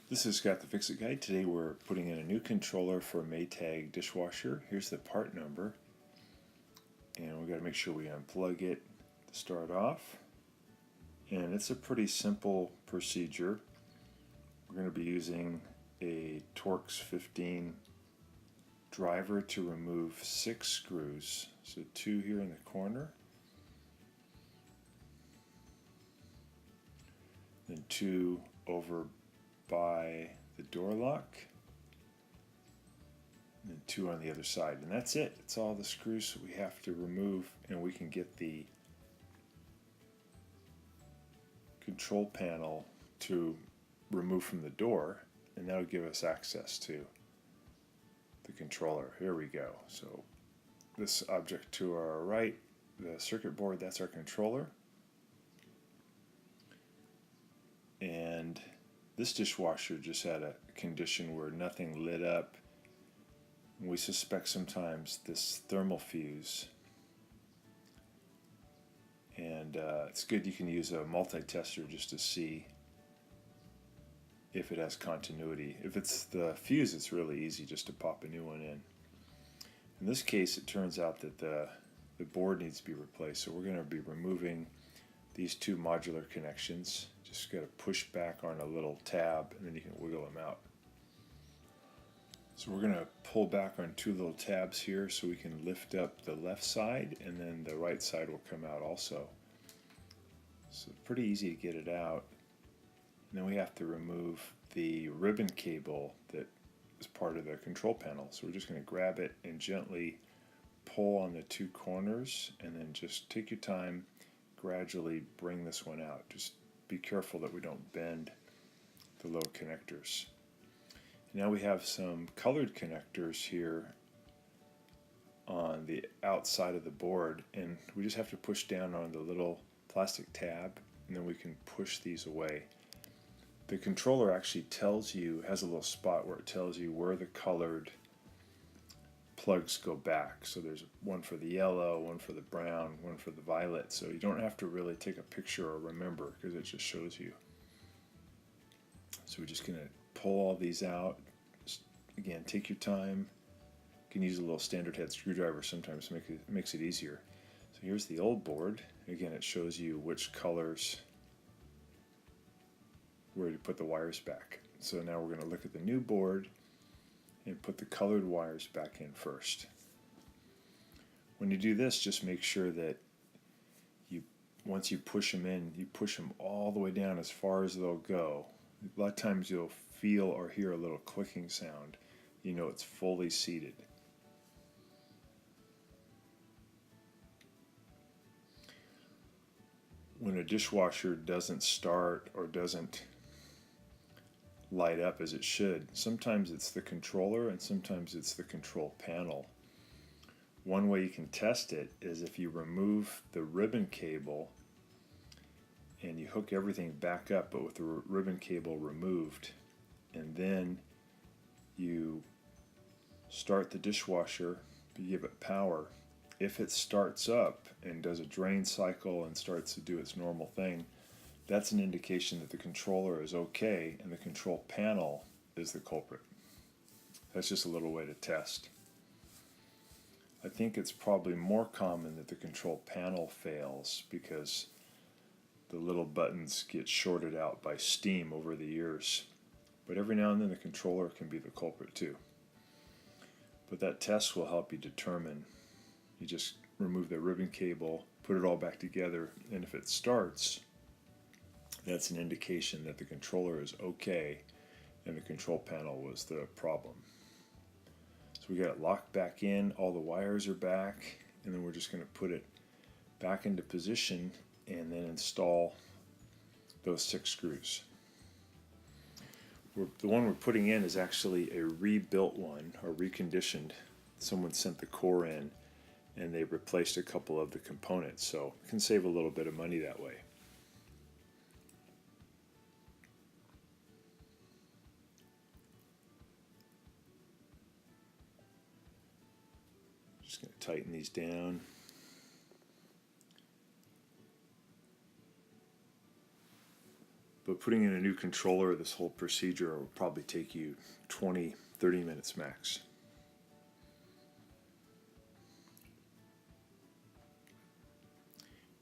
This is Scott the Fix-It Guy. Today we're putting in a new controller for Maytag Dishwasher. Here's the part number. And we've got to make sure we unplug it to start off. And it's a pretty simple procedure. We're going to be using a Torx 15 driver to remove 6 screws. So 2 here in the corner. Then 2 over by the door lock, and then 2 on the other side, and that's it. It's all the screws that we have to remove, and we can get the control panel to remove from the door, and that'll give us access to the controller. Here we go. So this object to our right, the circuit board, that's our controller. And this dishwasher just had a condition where nothing lit up. We suspect sometimes this thermal fuse. And it's good you can use a multi-tester just to see if it has continuity. If it's the fuse, it's really easy just to pop a new one in. In this case, it turns out that the board needs to be replaced. So we're going to be removing these 2 modular connections. Just got to push back on a little tab, and then you can wiggle them out. So we're going to pull back on 2 little tabs here so we can lift up the left side, and then the right side will come out also. So pretty easy to get it out. And then we have to remove the ribbon cable that is part of the control panel. So we're just going to grab it and gently pull on the 2 corners, and then just take your time, gradually bring this one out. Just be careful that we don't bend the low connectors. Now we have some colored connectors here on the outside of the board, and we just have to push down on the little plastic tab, and then we can push these away. The controller actually tells you, has a little spot where it tells you where the colored plugs go back. So there's one for the yellow, one for the brown, one for the violet. So you don't have to really take a picture or remember, because it just shows you. So we're just going to pull all these out. Just, again, take your time. You can use a little standard head screwdriver sometimes, makes it easier. So here's the old board. Again, it shows you which colors, where to put the wires back. So now we're going to look at the new board and put the colored wires back in first. When you do this, just make sure that once you push them in, you push them all the way down as far as they'll go. A lot of times you'll feel or hear a little clicking sound. You know it's fully seated. When a dishwasher doesn't start or doesn't light up as it should, sometimes it's the controller and sometimes it's the control panel. One way you can test it is if you remove the ribbon cable and you hook everything back up but with the ribbon cable removed, and then you start the dishwasher, you give it power. If it starts up and does a drain cycle and starts to do its normal thing, that's an indication that the controller is okay and the control panel is the culprit. That's just a little way to test. I think it's probably more common that the control panel fails because the little buttons get shorted out by steam over the years. But every now and then the controller can be the culprit too. But that test will help you determine. You just remove the ribbon cable, put it all back together, and if it starts, that's an indication that the controller is okay and the control panel was the problem. So we got it locked back in, all the wires are back, and then we're just going to put it back into position and then install those 6 screws. The one we're putting in is actually a rebuilt one, or reconditioned. Someone sent the core in and they replaced a couple of the components, so it can save a little bit of money that way. Just going to tighten these down. But putting in a new controller, this whole procedure will probably take you 20, 30 minutes max.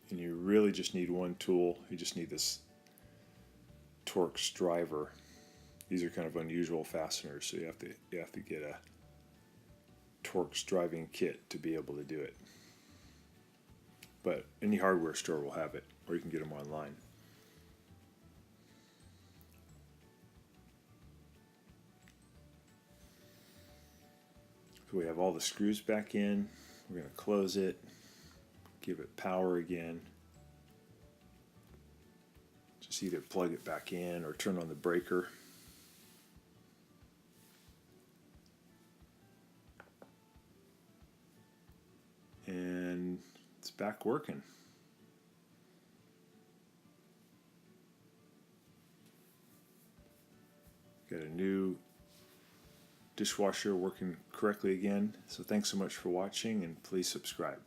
And you really just need one tool. You just need this Torx driver. These are kind of unusual fasteners, so you have to get a Torx driving kit to be able to do it. But any hardware store will have it, or you can get them online. So we have all the screws back in. We're going to close it, give it power again. Just either plug it back in or turn on the breaker. And it's back working. Got a new dishwasher working correctly again. So thanks so much for watching, and please subscribe.